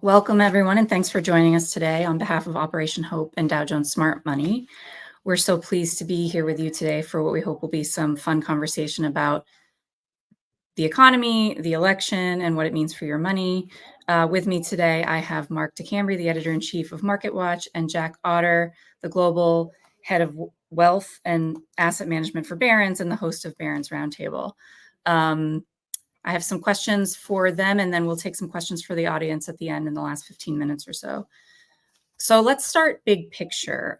Welcome, everyone, and thanks for joining us today on behalf of Operation Hope and Dow Jones Smart Money. We're so pleased to be here with you today for what we hope will be some fun conversation about the economy, the election, and what it means for your money. With me today, I have Mark DeCambre, the editor-in-chief of MarketWatch, and Jack Otter, the global head of wealth and asset management for Barron's and the host of Barron's Roundtable. I have some questions for them, and then we'll take some questions for the audience at the end in the last 15 minutes or so. So let's start big picture.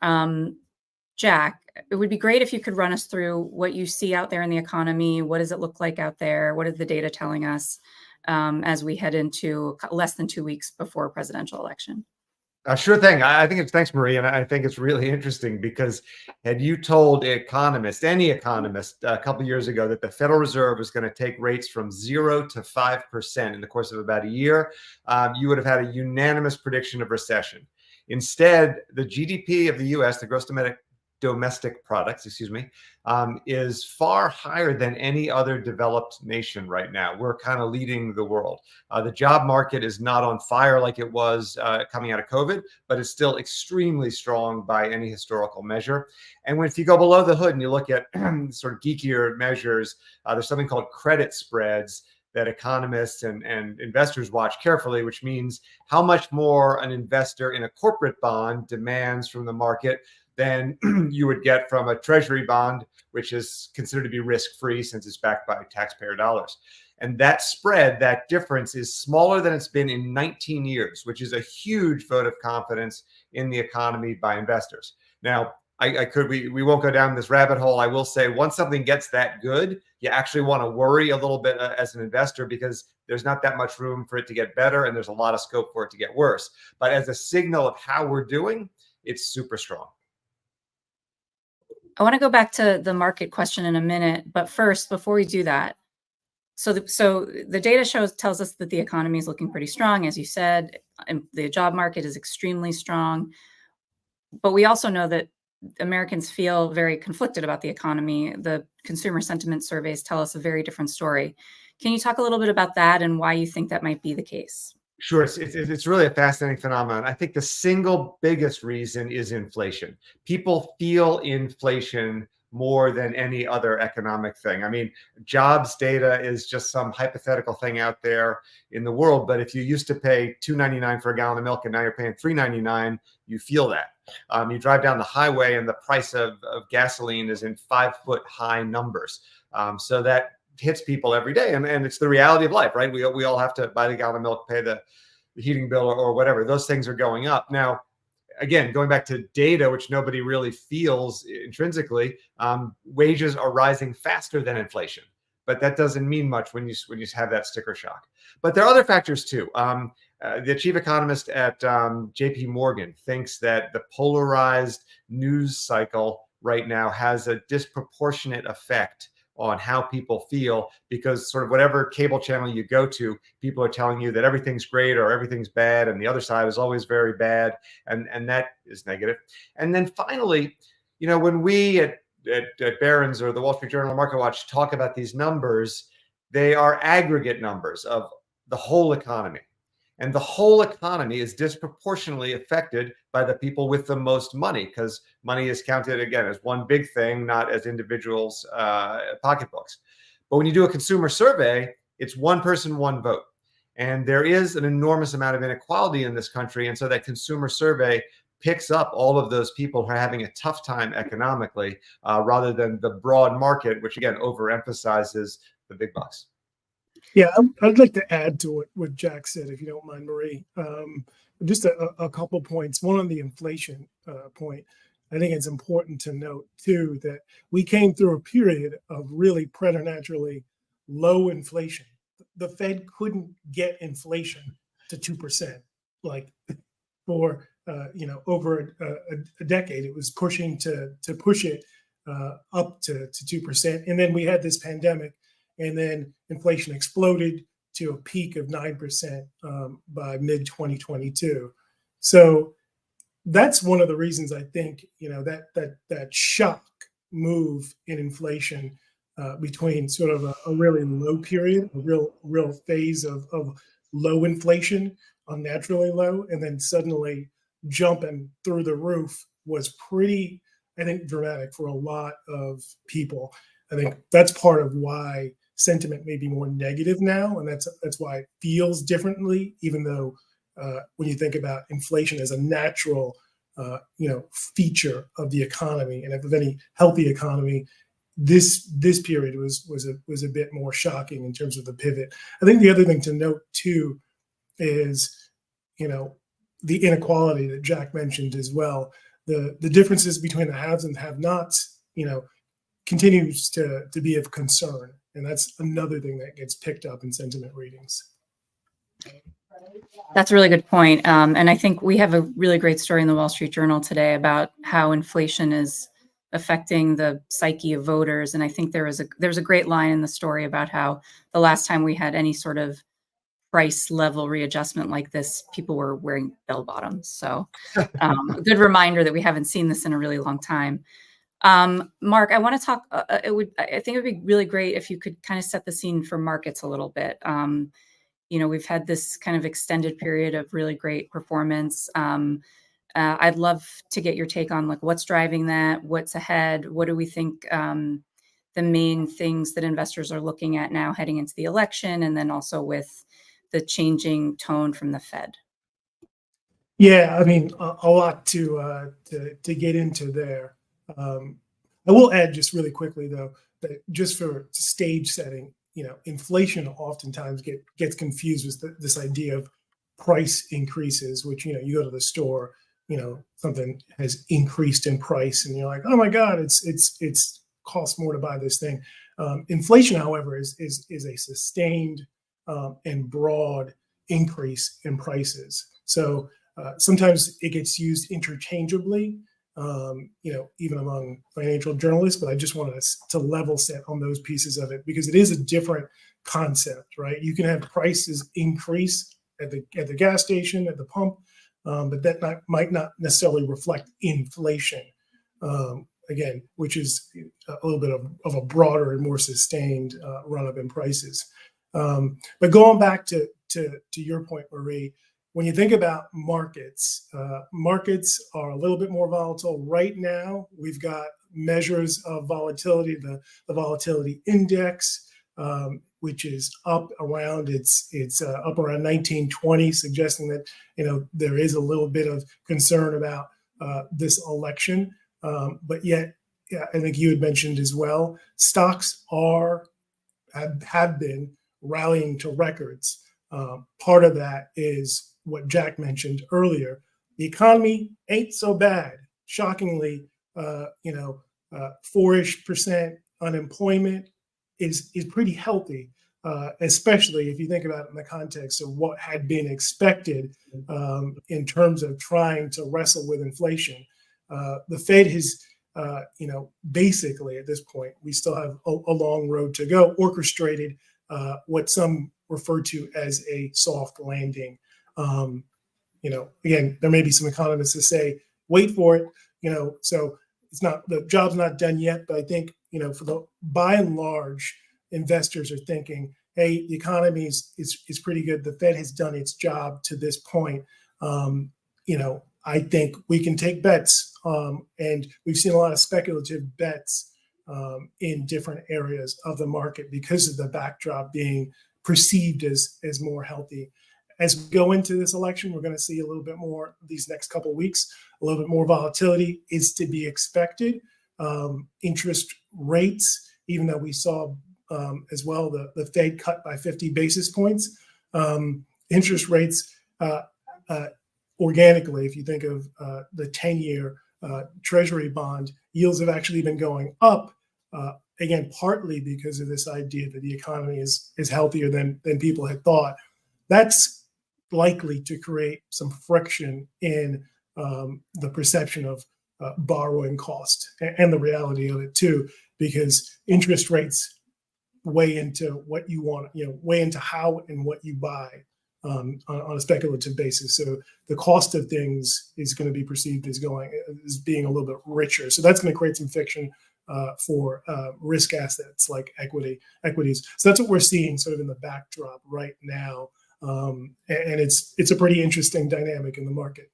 Jack, it would be great if you could run us through what you see out there in the economy. What does it look like out there? What is the data telling us as we head into less than 2 weeks before a presidential election? Sure thing. I think thanks, Marie. And I think it's really interesting because had you told any economist a couple of years ago that the Federal Reserve was going to take rates from 0 to 5% in the course of about a year, you would have had a unanimous prediction of recession. Instead, the GDP of the US, the gross domestic products, is far higher than any other developed nation right now. We're kind of leading the world. The job market is not on fire like it was coming out of COVID, but it's still extremely strong by any historical measure. And if you go below the hood and you look at sort of geekier measures, there's something called credit spreads that economists and investors watch carefully, which means how much more an investor in a corporate bond demands from the market than you would get from a treasury bond, which is considered to be risk-free since it's backed by taxpayer dollars. And that spread, that difference, is smaller than it's been in 19 years, which is a huge vote of confidence in the economy by investors. Now, we won't go down this rabbit hole. I will say once something gets that good, you actually want to worry a little bit as an investor because there's not that much room for it to get better and there's a lot of scope for it to get worse. But as a signal of how we're doing, it's super strong. I want to go back to the market question in a minute, but first, before we do that, so the data tells us that the economy is looking pretty strong, as you said, and the job market is extremely strong. But we also know that Americans feel very conflicted about the economy. The consumer sentiment surveys tell us a very different story. Can you talk a little bit about that and why you think that might be the case? Sure. It's really a fascinating phenomenon. I think the single biggest reason is inflation. People feel inflation more than any other economic thing. I mean, jobs data is just some hypothetical thing out there in the world. But if you used to pay $2.99 for a gallon of milk and now you're paying $3.99, you feel that. You drive down the highway and the price of gasoline is in 5-foot high numbers. So that hits people every day, and it's the reality of life, right? We all have to buy the gallon of milk, pay the heating bill or whatever. Those things are going up. Now, again, going back to data, which nobody really feels intrinsically, wages are rising faster than inflation, but that doesn't mean much when you have that sticker shock. But there are other factors too. The chief economist at JP Morgan thinks that the polarized news cycle right now has a disproportionate effect on how people feel, because sort of whatever cable channel you go to, people are telling you that everything's great or everything's bad, and the other side is always very bad, and that is negative. And then finally, when we at Barron's or the Wall Street Journal or MarketWatch talk about these numbers, they are aggregate numbers of the whole economy. And the whole economy is disproportionately affected by the people with the most money, because money is counted, again, as one big thing, not as individuals' pocketbooks. But when you do a consumer survey, it's one person, one vote. And there is an enormous amount of inequality in this country. And so that consumer survey picks up all of those people who are having a tough time economically, rather than the broad market, which, again, overemphasizes the big bucks. Yeah, I'd like to add to what Jack said, if you don't mind, Marie. Just a couple points. One on the inflation point. I think it's important to note, too, that we came through a period of really preternaturally low inflation. The Fed couldn't get inflation to 2%, like for over a decade. It was pushing to push it up to 2%. And then we had this pandemic. And then inflation exploded to a peak of 9% by mid-2022. So that's one of the reasons I think that shock move in inflation between sort of a really low period, a real phase of low inflation, unnaturally low, and then suddenly jumping through the roof was pretty, I think, dramatic for a lot of people. I think that's part of why sentiment may be more negative now, and that's why it feels differently, even though when you think about inflation as a natural feature of the economy and of any healthy economy, this period was a bit more shocking in terms of the pivot. I think the other thing to note too is, the inequality that Jack mentioned as well. The differences between the haves and have-nots, continues to be of concern, and that's another thing that gets picked up in sentiment readings. That's a really good point. And I think we have a really great story in the Wall Street Journal today about how inflation is affecting the psyche of voters. And I think there's a great line in the story about how the last time we had any sort of price level readjustment like this, people were wearing bell bottoms. So a good reminder that we haven't seen this in a really long time. Mark, I want to talk, I think it would be really great if you could kind of set the scene for markets a little bit. We've had this kind of extended period of really great performance. I'd love to get your take on what's driving that, what's ahead, what do we think the main things that investors are looking at now heading into the election, and then also with the changing tone from the Fed. Yeah, I mean, a lot to get into there. I will add just really quickly though, that just for stage setting, inflation oftentimes gets confused with this idea of price increases, which, you go to the store, something has increased in price and you're like, oh my God, it's costs more to buy this thing. Inflation, however, is a sustained and broad increase in prices. So sometimes it gets used interchangeably, even among financial journalists, but I just wanted to level set on those pieces of it because it is a different concept, right? You can have prices increase at the gas station, at the pump, but that might not necessarily reflect inflation, again, which is a little bit of a broader and more sustained run up in prices. But going back to your point, Marie, when you think about markets, markets are a little bit more volatile right now. We've got measures of volatility, the volatility index, which is up around it's up around 1920, suggesting that there is a little bit of concern about this election. But yet, I think you had mentioned as well, stocks have been rallying to records. Part of that is what Jack mentioned earlier. The economy ain't so bad. Shockingly, 4-ish% unemployment is pretty healthy, especially if you think about it in the context of what had been expected in terms of trying to wrestle with inflation. The Fed has, basically at this point, we still have a long road to go, orchestrated what some refer to as a soft landing. Again, there may be some economists that say, wait for it, so it's not, the job's not done yet, but I think, by and large, investors are thinking, hey, the economy is pretty good. The Fed has done its job to this point. I think we can take bets, and we've seen a lot of speculative bets in different areas of the market because of the backdrop being perceived as more healthy. As we go into this election, we're going to see a little bit more these next couple of weeks. A little bit more volatility is to be expected. Interest rates, even though we saw as well the Fed cut by 50 basis points, interest rates organically, if you think of the 10-year Treasury bond, yields have actually been going up, again, partly because of this idea that the economy is healthier than people had thought. That's likely to create some friction in the perception of borrowing cost and the reality of it too, because interest rates weigh into what you want, weigh into how and what you buy on a speculative basis. So the cost of things is going to be perceived as being a little bit richer. So that's going to create some friction for risk assets like equities. So that's what we're seeing sort of in the backdrop right now. And it's a pretty interesting dynamic in the market.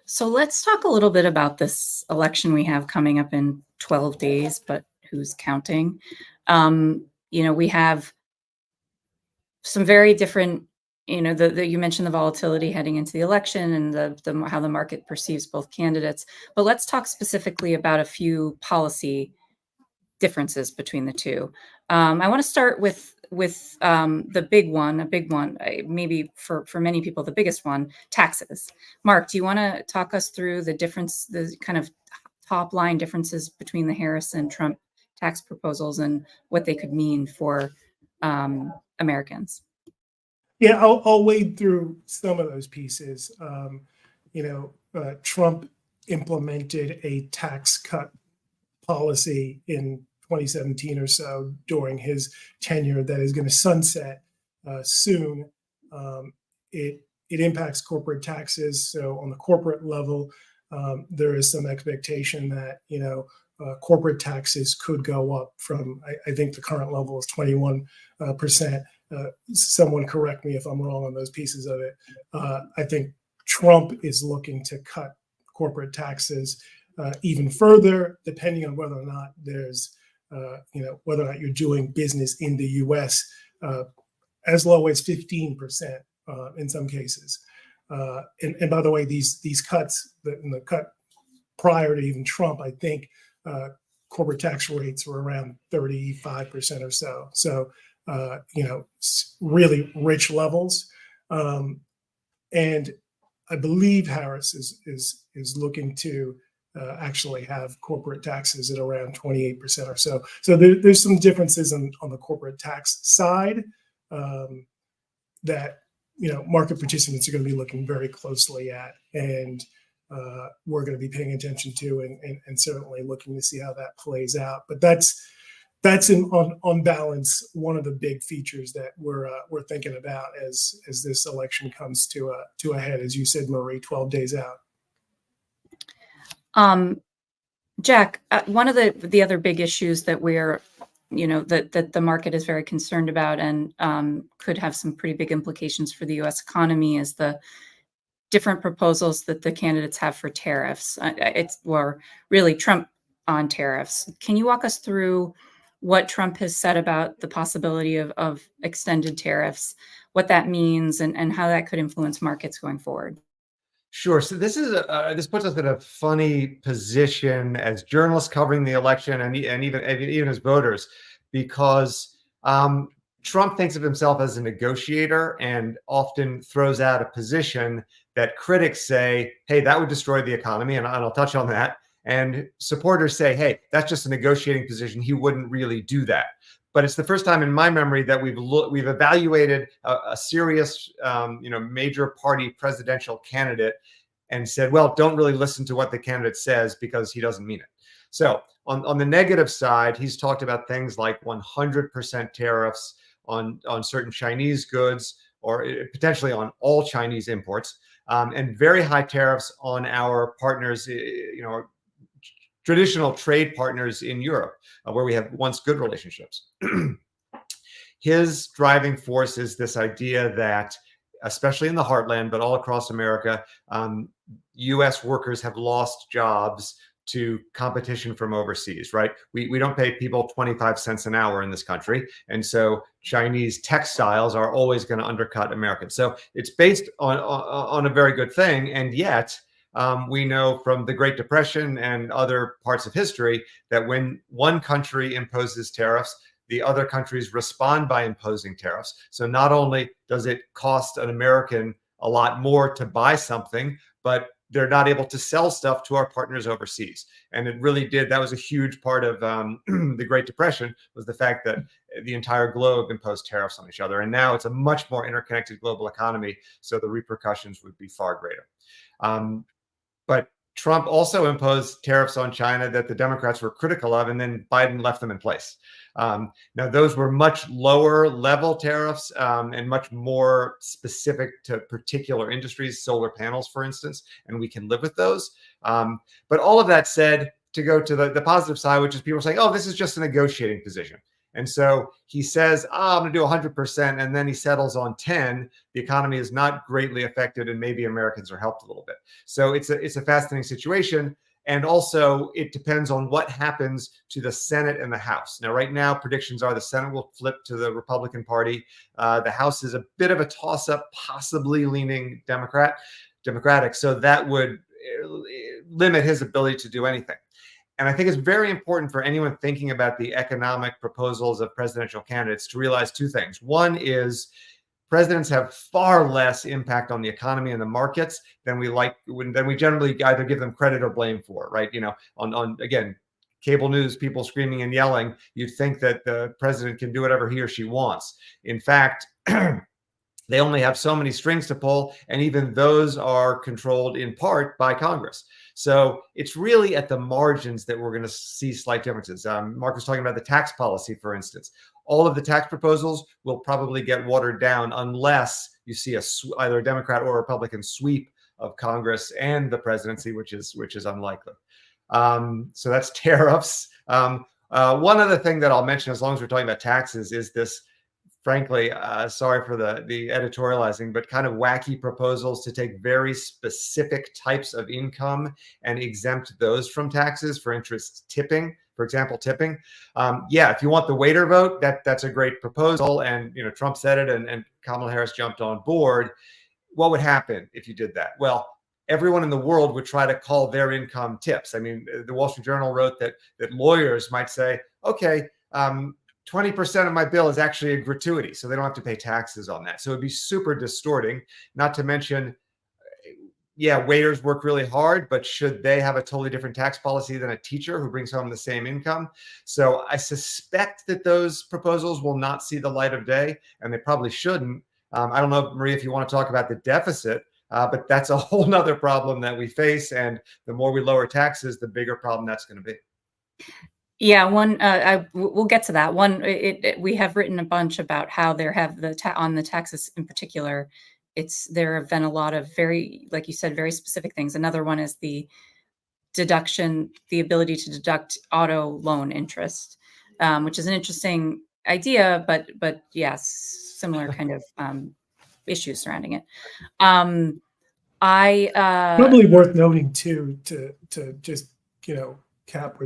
So let's talk a little bit about this election we have coming up in 12 days, but who's counting? We have some very different, you mentioned the volatility heading into the election and how the market perceives both candidates. But let's talk specifically about a few policy differences between the two. I want to start with the big one, maybe for many people, the biggest one, taxes. Mark, do you want to talk us through the kind of top line differences between the Harris and Trump tax proposals and what they could mean for Americans? Yeah, I'll wade through some of those pieces. Trump implemented a tax cut policy in 2017 or so during his tenure that is going to sunset soon. It impacts corporate taxes. So on the corporate level, there is some expectation that corporate taxes could go up from, I think the current level is 21%. Someone correct me if I'm wrong on those pieces of it. I think Trump is looking to cut corporate taxes even further, depending on whether or not there's, whether or not you're doing business in the U.S. As low as 15% in some cases. And by the way, these cuts, the cut prior to even Trump, I think corporate tax rates were around 35% or so. So, really rich levels. And I believe Harris is looking to actually have corporate taxes at around 28% or so. So there's some differences on the corporate tax side that market participants are going to be looking very closely at, and we're going to be paying attention to, and certainly looking to see how that plays out. But that's on balance one of the big features that we're thinking about as this election comes to a head, as you said, Marie, 12 days out. Jack, one of the other big issues that we're, that the market is very concerned about and could have some pretty big implications for the U.S. economy is the different proposals that the candidates have for tariffs. Or really Trump on tariffs. Can you walk us through what Trump has said about the possibility of extended tariffs, what that means, and how that could influence markets going forward? Sure. So this puts us in a funny position as journalists covering the election and even as voters, because Trump thinks of himself as a negotiator and often throws out a position that critics say, hey, that would destroy the economy. And I'll touch on that. And supporters say, hey, that's just a negotiating position. He wouldn't really do that. But it's the first time in my memory that we've evaluated a serious, major party presidential candidate and said, well, don't really listen to what the candidate says because he doesn't mean it. So on the negative side, he's talked about things like 100% tariffs on certain Chinese goods, or potentially on all Chinese imports, and very high tariffs on our partners, traditional trade partners in Europe, where we have once good relationships. His driving force is this idea that, especially in the heartland, but all across America, U.S. workers have lost jobs to competition from overseas, right? We don't pay people 25 cents an hour in this country. And so Chinese textiles are always going to undercut Americans. So it's based on a very good thing. And yet, we know from the Great Depression and other parts of history that when one country imposes tariffs, the other countries respond by imposing tariffs. So not only does it cost an American a lot more to buy something, but they're not able to sell stuff to our partners overseas. And it really did. That was a huge part of the Great Depression, was the fact that the entire globe imposed tariffs on each other. And now it's a much more interconnected global economy. So the repercussions would be far greater. But Trump also imposed tariffs on China that the Democrats were critical of, and then Biden left them in place. Now, those were much lower level tariffs and much more specific to particular industries, solar panels, for instance, and we can live with those. But all of that said, to go to the positive side, which is people saying, oh, this is just a negotiating position. And so he says, I'm going to do 100%, and then he settles on 10. The economy is not greatly affected, and maybe Americans are helped a little bit. So it's a fascinating situation. And also, it depends on what happens to the Senate and the House. Now, right now, predictions are the Senate will flip to the Republican Party. The House is a bit of a toss-up, possibly leaning Democratic. So that would limit his ability to do anything. And I think it's very important for anyone thinking about the economic proposals of presidential candidates to realize two things. One is presidents have far less impact on the economy and the markets than we generally either give them credit or blame for, right? You know, on again, cable news, people screaming and yelling, you'd think that the president can do whatever he or she wants. In fact, they only have so many strings to pull, and even those are controlled in part by Congress. So it's really at the margins that we're going to see slight differences. Mark was talking about the tax policy, for instance. All of the tax proposals will probably get watered down unless you see either a Democrat or a Republican sweep of Congress and the presidency, which is unlikely. So that's tariffs. One other thing that I'll mention, as long as we're talking about taxes, is this, frankly, sorry for the editorializing, but kind of wacky proposals to take very specific types of income and exempt those from taxes. For instance, tipping, for example, tipping. Yeah, if you want the waiter vote, that's a great proposal. And Trump said it, and Kamala Harris jumped on board. What would happen if you did that? Well, everyone in the world would try to call their income tips. I mean, the Wall Street Journal wrote that lawyers might say, okay, 20% of my bill is actually a gratuity, so they don't have to pay taxes on that. So it'd be super distorting, not to mention, yeah, waiters work really hard, but should they have a totally different tax policy than a teacher who brings home the same income? So I suspect that those proposals will not see the light of day, and they probably shouldn't. I don't know, Maria, if you want to talk about the deficit, but that's a whole nother problem that we face. And the more we lower taxes, the bigger problem that's going to be. Yeah, we'll get to that. We have written a bunch about how there have on the taxes in particular. There have been a lot of very, like you said, very specific things. Another one is the deduction, the ability to deduct auto loan interest, which is an interesting idea, but yes, similar kind of issues surrounding it. Probably worth noting too, to just cap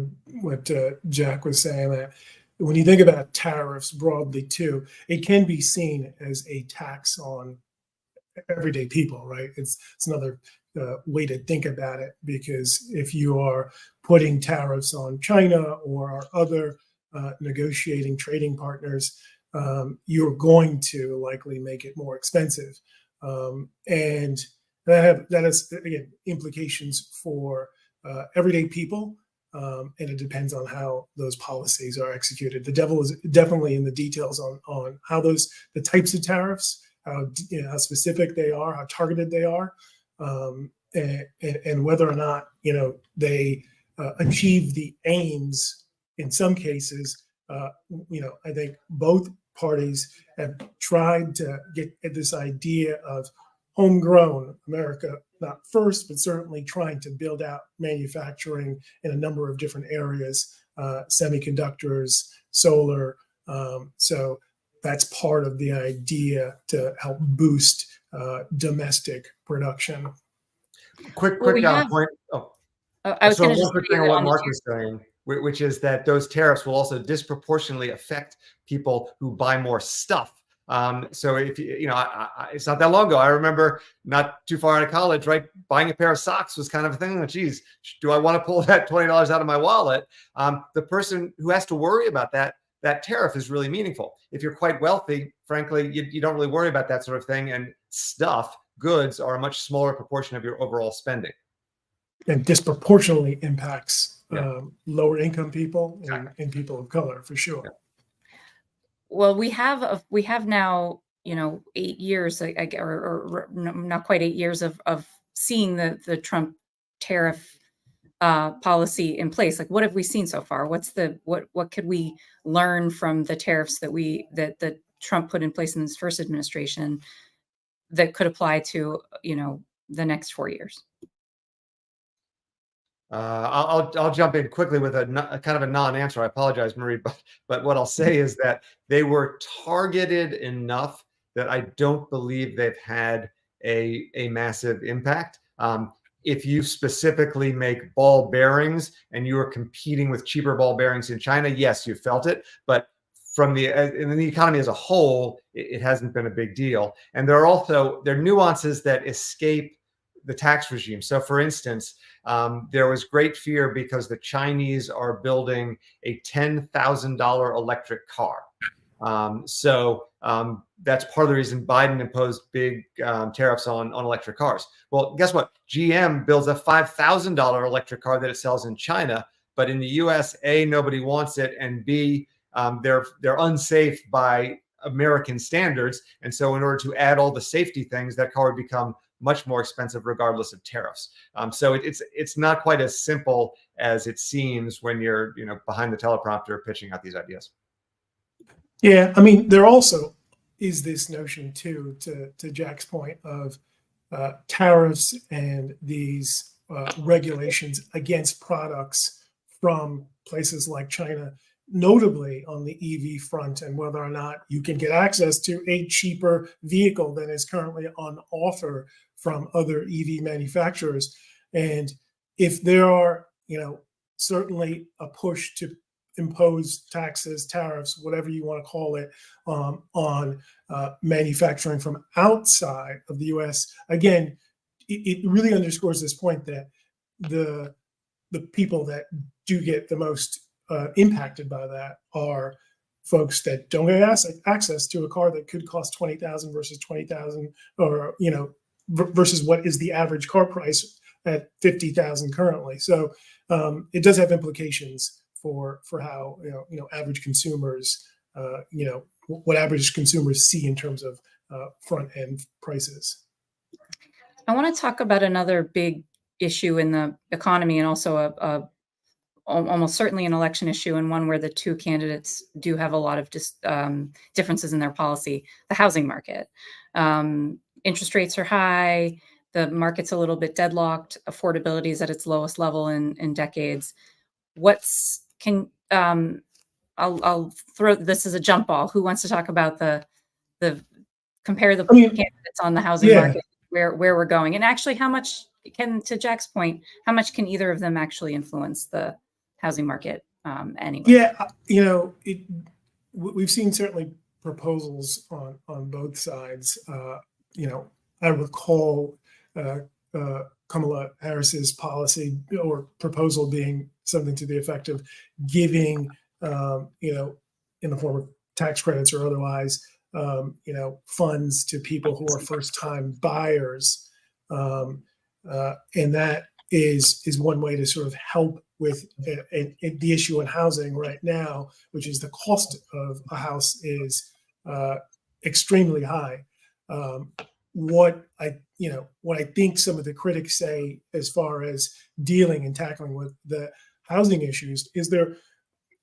what Jack was saying, that when you think about tariffs broadly too, it can be seen as a tax on everyday people, right? It's another way to think about it, because if you are putting tariffs on China or our other negotiating trading partners, you're going to likely make it more expensive, and that has again implications for everyday people. And it depends on how those policies are executed. The devil is definitely in the details on how the types of tariffs, how specific they are, how targeted they are, and whether or not they achieve the aims. In some cases, I think both parties have tried to get at this idea of homegrown America, not first, but certainly trying to build out manufacturing in a number of different areas, semiconductors, solar. So that's part of the idea to help boost domestic production. Quick point. Oh, I was going to just quick thing on what Mark was saying, which is that those tariffs will also disproportionately affect people who buy more stuff. So if it's not that long ago, I remember not too far out of college, right? Buying a pair of socks was kind of a thing. Oh, geez, do I want to pull that $20 out of my wallet? The person who has to worry about that tariff is really meaningful. If you're quite wealthy, frankly, you don't really worry about that sort of thing. And goods are a much smaller proportion of your overall spending. And disproportionately impacts lower income people and people of color, for sure. Yeah. Well, we have now, 8 years, or not quite 8 years of seeing the Trump tariff policy in place. Like, what have we seen so far? What could we learn from the tariffs that Trump put in place in his first administration that could apply to, the next 4 years? I'll jump in quickly with a kind of a non-answer. I apologize, Marie, but what I'll say is that they were targeted enough that I don't believe they've had a massive impact. If you specifically make ball bearings and you are competing with cheaper ball bearings in China, yes, you felt it, but from in the economy as a whole, it hasn't been a big deal. And there are nuances that escape the tax regime. So, for instance, there was great fear because the Chinese are building a $10,000 electric car. That's part of the reason Biden imposed big tariffs on electric cars. Well, guess what? GM builds a $5,000 electric car that it sells in China, but in the US, A, nobody wants it, and B, they're unsafe by American standards. And so in order to add all the safety things, that car would become much more expensive regardless of tariffs. So it's not quite as simple as it seems when you're behind the teleprompter pitching out these ideas. Yeah, I mean, there also is this notion too, to Jack's point, of tariffs and these regulations against products from places like China, notably on the EV front, and whether or not you can get access to a cheaper vehicle than is currently on offer from other EV manufacturers. And if there are, certainly a push to impose taxes, tariffs, whatever you want to call it, on manufacturing from outside of the U.S., again, it really underscores this point that the people that do get the most impacted by that are folks that don't get access to a car that could cost $20,000 versus $20,000, or versus what is the average car price at $50,000 currently. So it does have implications for how average consumers, what average consumers see in terms of front end prices. I want to talk about another big issue in the economy, and also almost certainly an election issue, and one where the two candidates do have a lot of differences in their policy: the housing market. Interest rates are high. The market's a little bit deadlocked. Affordability is at its lowest level in decades. I'll throw this as a jump ball. Who wants to talk about compare the candidates on the housing market, where we're going, and actually how much to Jack's point, how much can either of them actually influence the housing market anyway? Yeah, we've seen certainly proposals on both sides. I recall Kamala Harris's policy or proposal being something to the effect of giving, in the form of tax credits or otherwise, funds to people who are first-time buyers, and that is one way to sort of help with the issue in housing right now, which is the cost of a house is extremely high. What I think some of the critics say as far as dealing and tackling with the housing issues is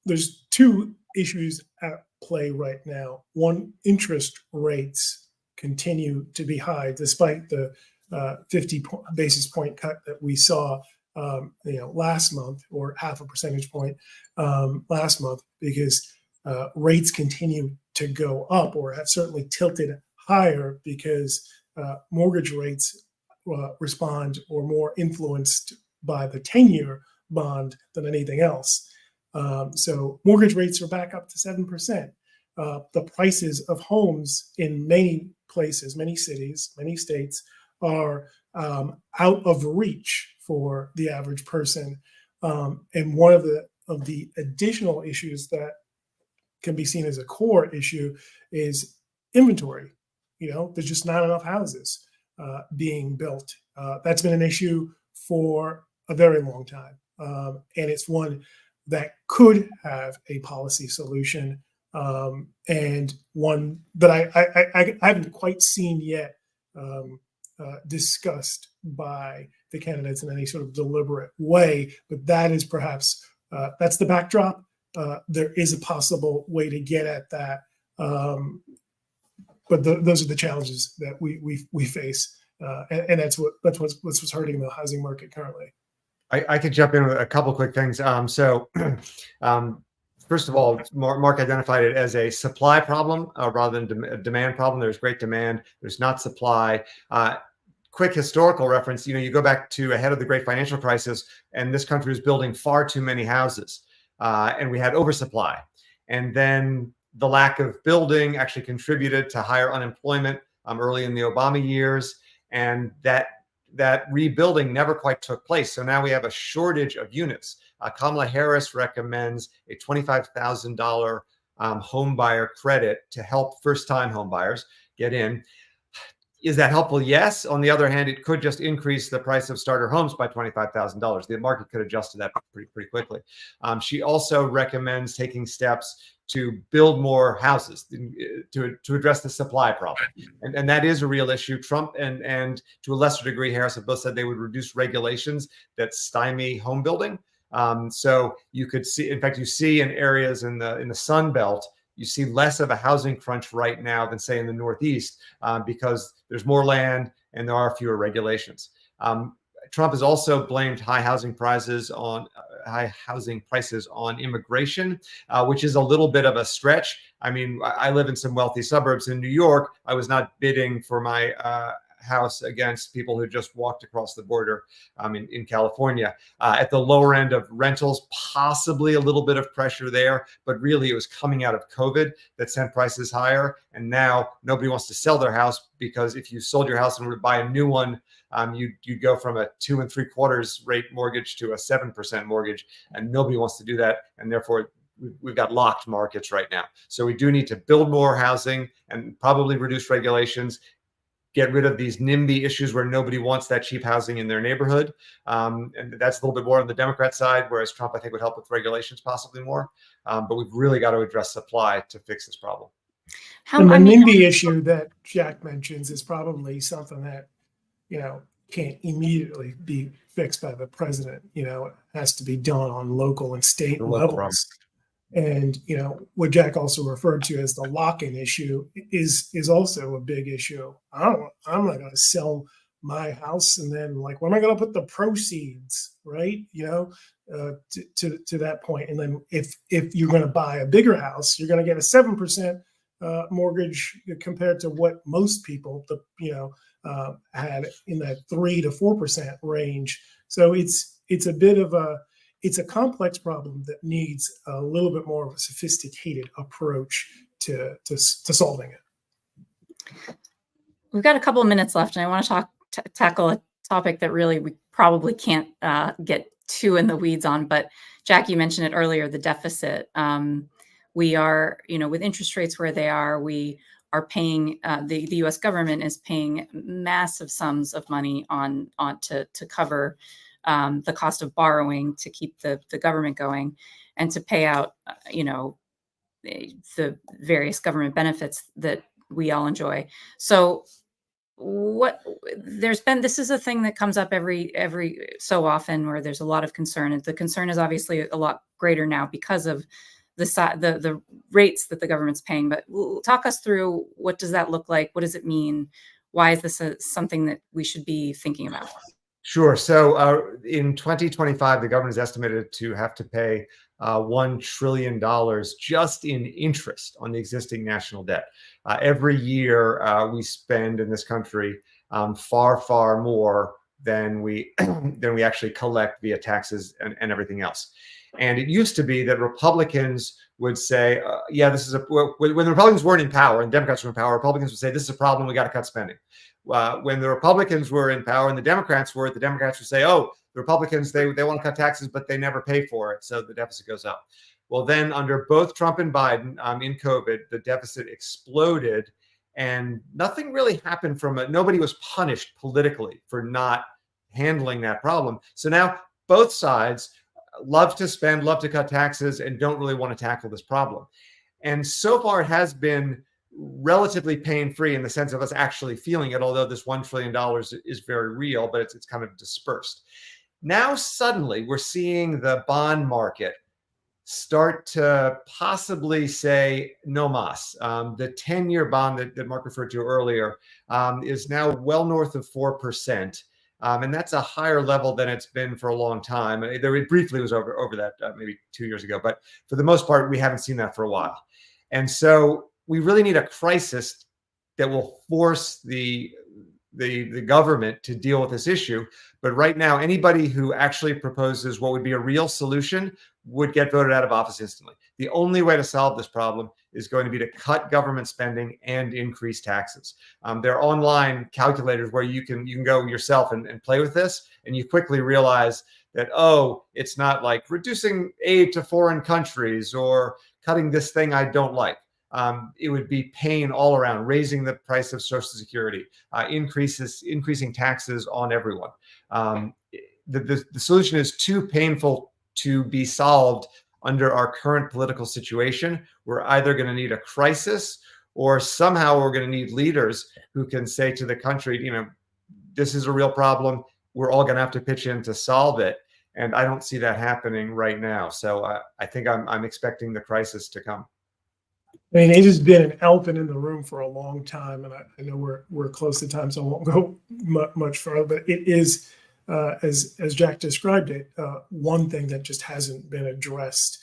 there's two issues at play right now. One, interest rates continue to be high despite the 50 basis point cut that we saw last month, or half a percentage point last month, because rates continue to go up, or have certainly tilted higher, because mortgage rates respond or more influenced by the 10-year bond than anything else. So mortgage rates are back up to 7%. The prices of homes in many places, many cities, many states are out of reach for the average person. And one of the additional issues that can be seen as a core issue is inventory. There's just not enough houses being built. That's been an issue for a very long time. And it's one that could have a policy solution, and one that I haven't quite seen yet discussed by the candidates in any sort of deliberate way. But that is perhaps, that's the backdrop. There is a possible way to get at that. But those are the challenges that we face, and that's what's hurting the housing market currently. I could jump in with a couple quick things. First of all, Mark identified it as a supply problem rather than a demand problem. There's great demand. There's not supply. Quick historical reference, you go back to ahead of the great financial crisis, and this country was building far too many houses, and we had oversupply. And then the lack of building actually contributed to higher unemployment early in the Obama years, and that rebuilding never quite took place. So now we have a shortage of units. Kamala Harris recommends a $25,000 home buyer credit to help first-time home buyers get in. Is that helpful? Yes. On the other hand, it could just increase the price of starter homes by $25,000. The market could adjust to that pretty quickly. She also recommends taking steps to build more houses to address the supply problem. And that is a real issue. Trump and to a lesser degree, Harris have both said they would reduce regulations that stymie home building. So you could see, in fact, you see in areas in the Sun Belt, you see less of a housing crunch right now than say in the Northeast because there's more land and there are fewer regulations. Trump has also blamed high housing prices on immigration, which is a little bit of a stretch. I mean, I live in some wealthy suburbs in New York. I was not bidding for my house against people who just walked across the border in California. At the lower end of rentals, possibly a little bit of pressure there, but really it was coming out of COVID that sent prices higher. And now nobody wants to sell their house because if you sold your house and were to buy a new one, you'd go from a 2 3/4 rate mortgage to a 7% mortgage, and nobody wants to do that. And therefore, we've got locked markets right now. So we do need to build more housing and probably reduce regulations, get rid of these NIMBY issues where nobody wants that cheap housing in their neighborhood. And that's a little bit more on the Democrat side, whereas Trump, I think, would help with regulations possibly more. But we've really got to address supply to fix this problem. And the NIMBY issue that Jack mentions is probably something that, can't immediately be fixed by the president. It has to be done on local and state levels. And, what Jack also referred to as the lock-in issue is also a big issue. I'm not going to sell my house and then where am I going to put the proceeds, right? To that point. And then if you're going to buy a bigger house, you're going to get a 7% mortgage compared to what most people, had in that 3 to 4% range. So it's a bit of it's a complex problem that needs a little bit more of a sophisticated approach to solving it. We've got a couple of minutes left, and I want to tackle a topic that really we probably can't get too in the weeds on. But Jack, you mentioned it earlier, the deficit. We are, with interest rates where they are, we are paying, the U.S. government is paying massive sums of money on to cover the cost of borrowing to keep the government going and to pay out, the various government benefits that we all enjoy. So this is a thing that comes up every so often where there's a lot of concern. And the concern is obviously a lot greater now because of the rates that the government's paying. But talk us through, what does that look like? What does it mean? Why is this something that we should be thinking about? Sure. So in 2025, the government is estimated to have to pay $1 trillion just in interest on the existing national debt. Every year we spend in this country far, far more than we actually collect via taxes and everything else. And it used to be that Republicans would say, yeah, this is when the Republicans weren't in power and Democrats were in power, Republicans would say, this is a problem, we got to cut spending. When the Republicans were in power and the Democrats would say, oh, the Republicans, they want to cut taxes, but they never pay for it. So the deficit goes up. Well, then under both Trump and Biden in COVID, the deficit exploded and nothing really happened from it. Nobody was punished politically for not handling that problem. So now both sides love to spend, love to cut taxes, and don't really want to tackle this problem. And so far it has been relatively pain-free in the sense of us actually feeling it, although this $1 trillion is very real, but it's kind of dispersed. Now suddenly we're seeing the bond market start to possibly say no mas. The 10-year bond that Mark referred to earlier is now well north of 4%. And that's a higher level than it's been for a long time. There briefly was over that maybe 2 years ago, but for the most part, we haven't seen that for a while. And so we really need a crisis that will force the government to deal with this issue. But right now, anybody who actually proposes what would be a real solution would get voted out of office instantly. The only way to solve this problem is going to be to cut government spending and increase taxes. There are online calculators where you can go yourself and play with this, and you quickly realize that, oh, it's not like reducing aid to foreign countries or cutting this thing I don't like. It would be pain all around, raising the price of Social Security, increasing taxes on everyone. The solution is too painful to be solved under our current political situation. We're either going to need a crisis, or somehow we're going to need leaders who can say to the country, this is a real problem. We're all going to have to pitch in to solve it. And I don't see that happening right now. So I think I'm expecting the crisis to come. I mean, it has been an elephant in the room for a long time, and I know we're close to time, so I won't go much further. But it is, as Jack described it, one thing that just hasn't been addressed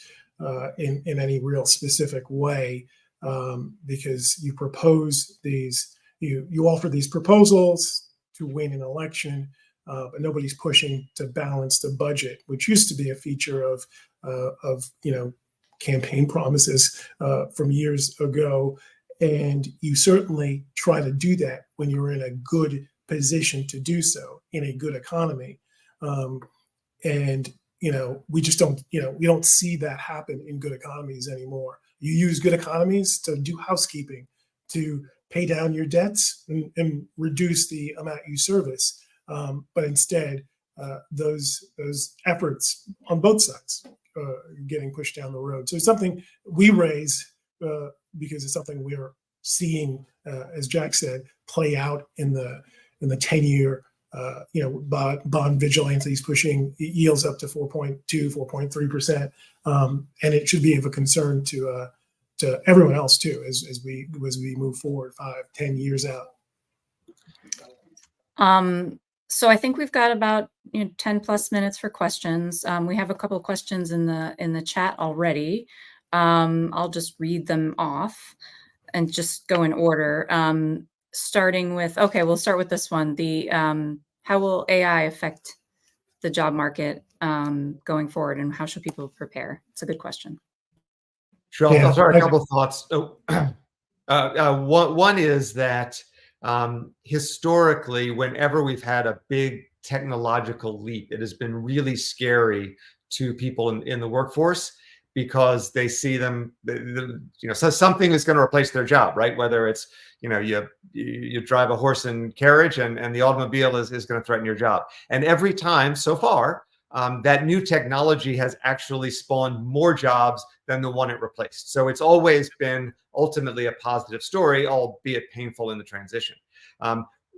in any real specific way, because you propose these, you offer these proposals to win an election, but nobody's pushing to balance the budget, which used to be a feature of campaign promises from years ago. And you certainly try to do that when you're in a good position to do so in a good economy. And we just don't, we don't see that happen in good economies anymore. You use good economies to do housekeeping, to pay down your debts and reduce the amount you service. But instead, those efforts on both sides getting pushed down the road. So it's something we raise because it's something we're seeing, as Jack said, play out in the 10-year bond vigilantes pushing yields up to 4.2, 4.3%, and it should be of a concern to everyone else too as we move forward 5-10 years out. So I think we've got about 10 plus minutes for questions. We have a couple of questions in the chat already. I'll just read them off and just go in order. Starting with, we'll start with this one. How will AI affect the job market going forward, and how should people prepare? It's a good question. Sure, I'll start a couple of thoughts. One is that historically, whenever we've had a big technological leap, it has been really scary to people in the workforce, because they see them, so something is going to replace their job, right? Whether it's, you drive a horse and carriage and the automobile is going to threaten your job. And every time so far, that new technology has actually spawned more jobs than the one it replaced. So it's always been ultimately a positive story, albeit painful in the transition.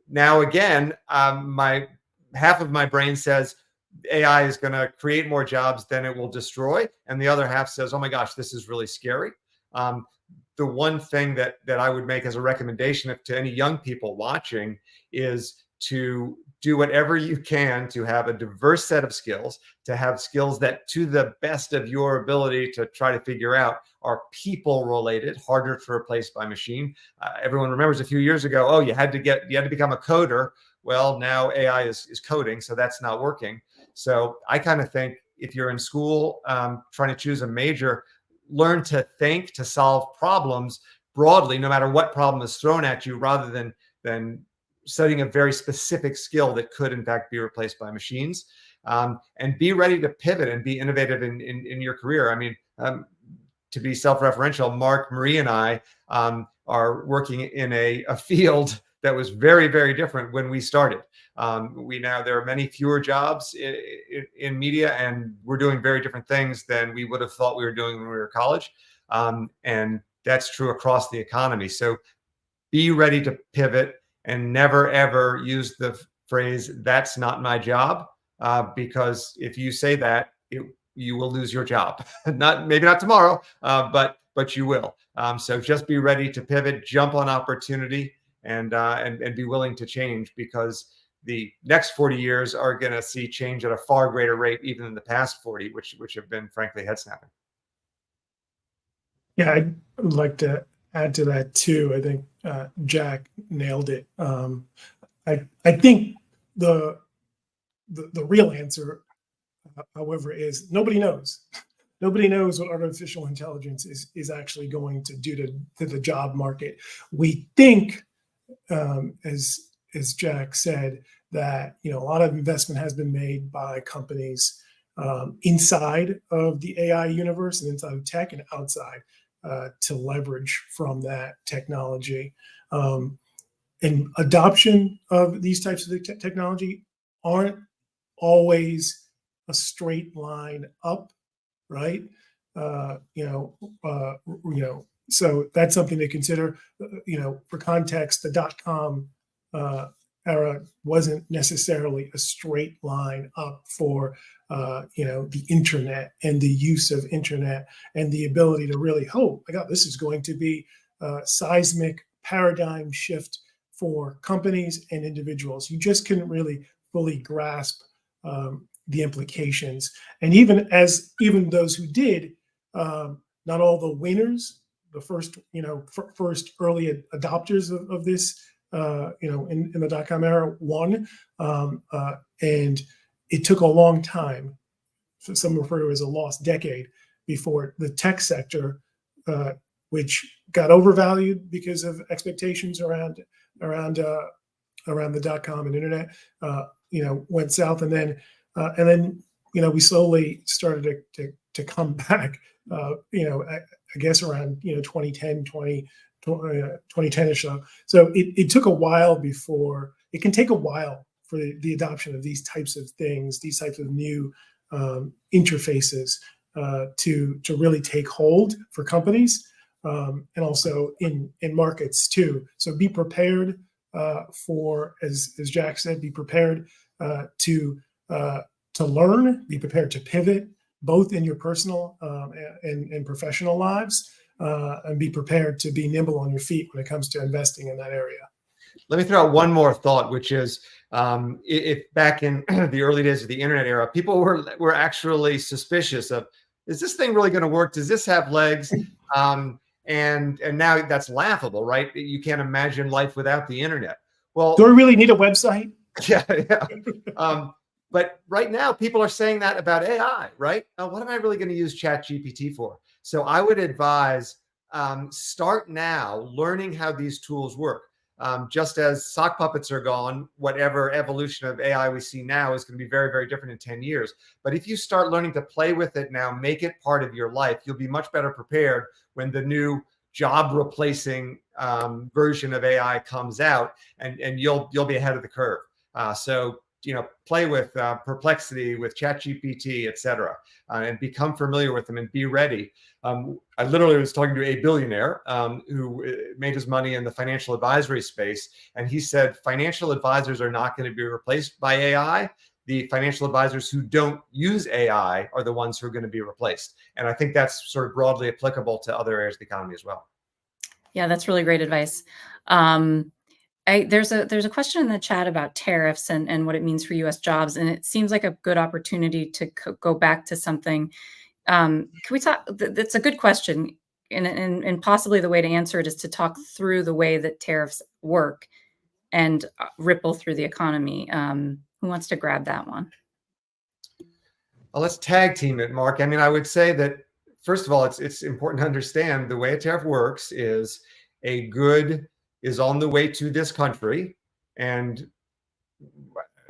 Now, again, half of my brain says AI is going to create more jobs than it will destroy. And the other half says, oh my gosh, this is really scary. The one thing that I would make as a recommendation to any young people watching is to do whatever you can to have a diverse set of skills, to have skills that, to the best of your ability to try to figure out, are people related, harder to replace by machine. Everyone remembers a few years ago, you had to become a coder. Well, now AI is coding, so that's not working. So I kind of think if you're in school trying to choose a major, learn to think, to solve problems broadly, no matter what problem is thrown at you, rather than studying a very specific skill that could in fact be replaced by machines. And be ready to pivot and be innovative in your career. I mean, to be self-referential, Mark, Marie, and I are working in a field that was very, very different when we started. There are many fewer jobs in media, and we're doing very different things than we would have thought we were doing when we were in college. And that's true across the economy. So be ready to pivot, and never, ever use the phrase, that's not my job, because if you say that, you will lose your job. Maybe not tomorrow, but you will. So just be ready to pivot, jump on opportunity, and be willing to change, because the next 40 years are going to see change at a far greater rate even than the past 40, which have been frankly head snapping. Yeah, I would like to add to that too. I think Jack nailed it. I think the real answer, however, is nobody knows. Nobody knows what artificial intelligence is actually going to do to the job market. We think, as Jack said, that a lot of investment has been made by companies inside of the AI universe and inside of tech and outside to leverage from that technology. And adoption of these types of technology aren't always a straight line up, right? So that's something to consider. For context, the .com era wasn't necessarily a straight line up for the internet and the use of internet and the ability to really hope, my God, this is going to be a seismic paradigm shift for companies and individuals. You just couldn't really fully grasp the implications. And even those who did, not all the winners, the first early adopters of this, in the .com era won, and it took a long time. So some refer to it as a lost decade before the tech sector, which got overvalued because of expectations around the .com and internet, went south, and then we slowly started to come back. I guess around 2010, 2010-ish. So it took a while before. It can take a while for the adoption of these types of things, these types of new interfaces to really take hold for companies, and also in markets too. So be prepared for, as Jack said, be prepared to learn, be prepared to pivot, both in your personal and professional lives, and be prepared to be nimble on your feet when it comes to investing in that area. Let me throw out one more thought, which is, if back in the early days of the internet era, people were actually suspicious of, is this thing really going to work? Does this have legs? And now that's laughable, right? You can't imagine life without the internet. Well, do I really need a website? Yeah. But right now, people are saying that about AI, right? What am I really going to use ChatGPT for? So I would advise, start now learning how these tools work. Just as sock puppets are gone, whatever evolution of AI we see now is going to be very, very different in 10 years. But if you start learning to play with it now, make it part of your life, you'll be much better prepared when the new job replacing version of AI comes out, and you'll be ahead of the curve. So play with Perplexity, with ChatGPT, et cetera, and become familiar with them and be ready. I literally was talking to a billionaire who made his money in the financial advisory space, and he said financial advisors are not going to be replaced by AI. The financial advisors who don't use AI are the ones who are going to be replaced. And I think that's sort of broadly applicable to other areas of the economy as well. Yeah, that's really great advice. There's a question in the chat about tariffs and what it means for U.S. jobs, and it seems like a good opportunity to go back to something. Can we talk? That's a good question, and possibly the way to answer it is to talk through the way that tariffs work and ripple through the economy. Who wants to grab that one? Well, let's tag team it, Mark. I mean, I would say that first of all, it's important to understand the way a tariff works is a good is on the way to this country, and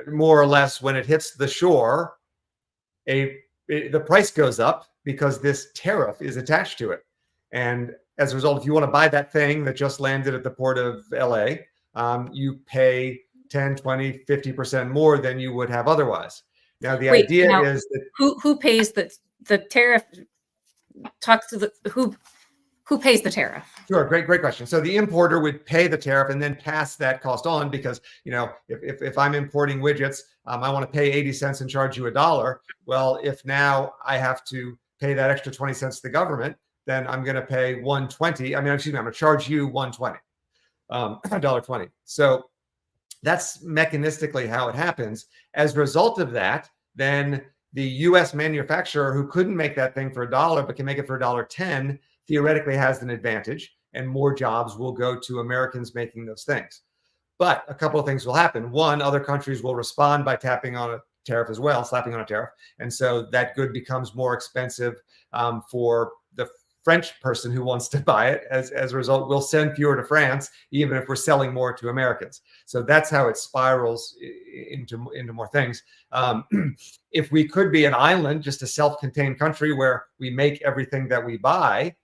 more or less when it hits the shore, the price goes up because this tariff is attached to it. And as a result, if you want to buy that thing that just landed at the port of LA, you pay 10, 20, 50% more than you would have otherwise. Now, the idea is that who pays the tariff? Talk to who pays the tariff? Sure, great question. So the importer would pay the tariff and then pass that cost on because, if I'm importing widgets, I want to pay 80 cents and charge you $1. Well, if now I have to pay that extra 20 cents to the government, then I'm going to pay $1.20. I'm going to charge you $1.20, $1.20. So That's mechanistically how it happens. As a result of that, then the US manufacturer who couldn't make that thing for $1 but can make it for $1.10 theoretically has an advantage, and more jobs will go to Americans making those things. But a couple of things will happen. One, other countries will respond by tapping on a tariff as well, slapping on a tariff. And so that good becomes more expensive for the French person who wants to buy it. As a result, we'll send fewer to France, even if we're selling more to Americans. So that's how it spirals into more things. If we could be an island, just a self-contained country where we make everything that we buy,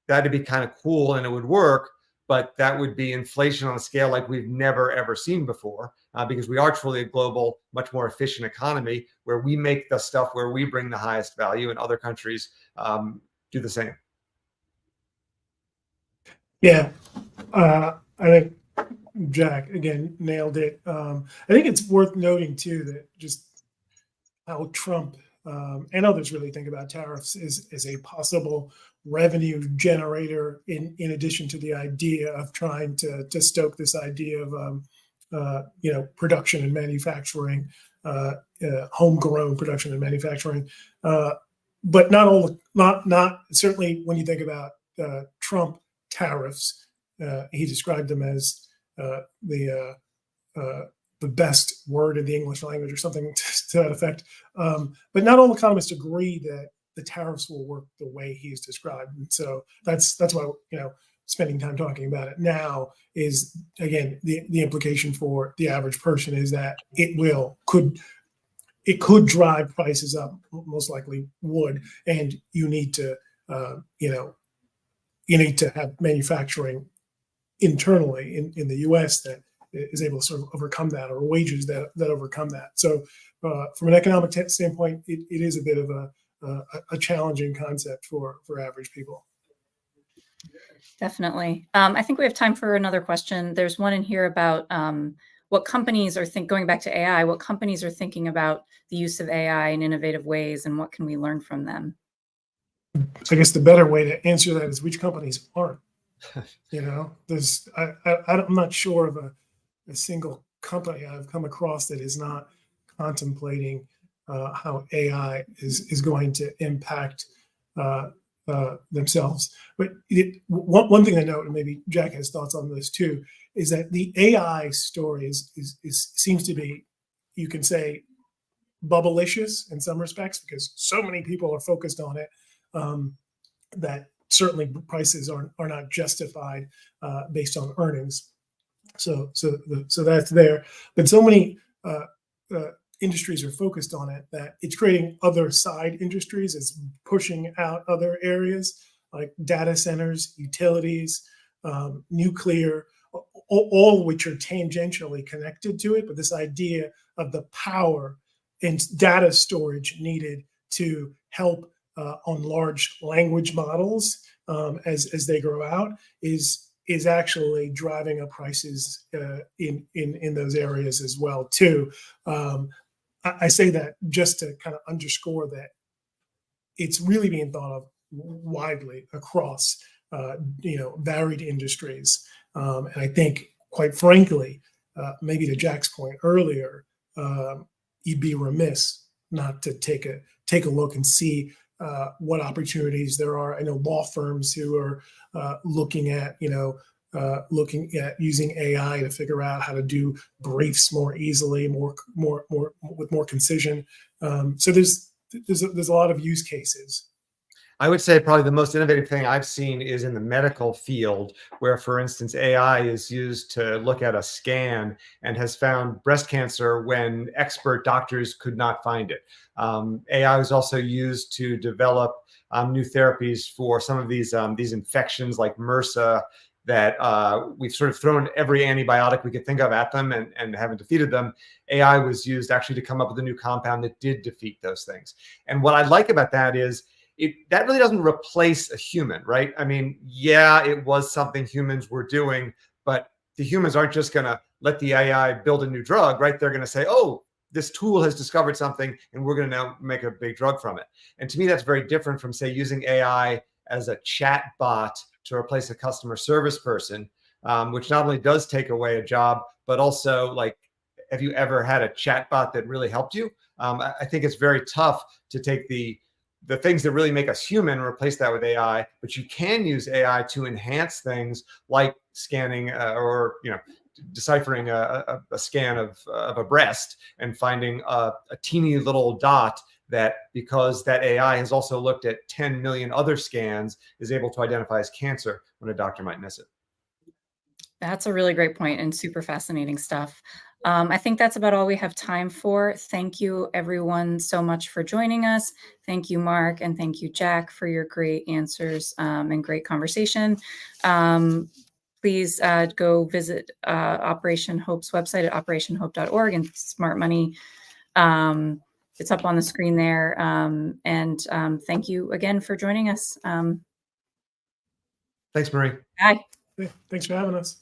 that'd be kind of cool and it would work. But that would be inflation on a scale like we've never, ever seen before, because we are truly a global, much more efficient economy where we make the stuff where we bring the highest value, and other countries do the same. Yeah, I think Jack, again, nailed it. I think it's worth noting, too, that just how Trump and others really think about tariffs is a possible revenue generator in addition to the idea of trying to stoke this idea of production and manufacturing, homegrown production and manufacturing, but not certainly when you think about Trump tariffs. He described them as the best word in the English language or something to that effect. But not all economists agree that the tariffs will work the way he's described. And so that's why, spending time talking about it now is, again, the implication for the average person is that it could drive prices up, most likely would. And you need to, have manufacturing internally in the US that is able to sort of overcome that, or wages that overcome that. So from an economic standpoint, it is a bit of a challenging concept for average people. Definitely. I think we have time for another question. There's one in here about what companies are going back to AI, what companies are thinking about the use of AI in innovative ways, and what can we learn from them? I guess the better way to answer that is which companies aren't. I'm not sure of a single company I've come across that is not contemplating how AI is going to impact themselves. But one thing to note, and maybe Jack has thoughts on this too, is that the AI story seems to be, you can say, bubblicious in some respects, because so many people are focused on it that certainly prices are not justified based on earnings. So that's there. But so many industries are focused on it that it's creating other side industries. It's pushing out other areas like data centers, utilities, nuclear, all of which are tangentially connected to it. But this idea of the power and data storage needed to help on large language models as they grow out is actually driving up prices in those areas as well too. I say that just to kind of underscore that it's really being thought of widely across varied industries, and I think, quite frankly, maybe to Jack's point earlier, you'd be remiss not to take a look and see what opportunities there are. I know law firms who are looking at using AI to figure out how to do briefs more easily, more with more concision. So there's a lot of use cases. I would say probably the most innovative thing I've seen is in the medical field, where, for instance, AI is used to look at a scan and has found breast cancer when expert doctors could not find it. AI was also used to develop new therapies for some of these infections like MRSA that we've sort of thrown every antibiotic we could think of at them and haven't defeated them. AI was used actually to come up with a new compound that did defeat those things. And what I like about that is that really doesn't replace a human, right? I mean, yeah, it was something humans were doing, but the humans aren't just going to let the AI build a new drug, right? They're going to say, oh, this tool has discovered something and we're going to now make a big drug from it. And to me, that's very different from, say, using AI as a chat bot to replace a customer service person. which not only does take away a job, but also, like, have you ever had a chatbot that really helped you? I think it's very tough to take the things that really make us human and replace that with AI, but you can use AI to enhance things like scanning or deciphering a scan of a breast and finding a teeny little dot that, because that AI has also looked at 10 million other scans, is able to identify as cancer when a doctor might miss it. That's a really great point and super fascinating stuff. I think that's about all we have time for. Thank you, everyone, so much for joining us. Thank you, Mark, and thank you, Jack, for your great answers and great conversation. Please go visit Operation Hope's website at operationhope.org and Smart Money. It's up on the screen there. Thank you again for joining us. Thanks, Marie. Bye. Yeah, thanks for having us.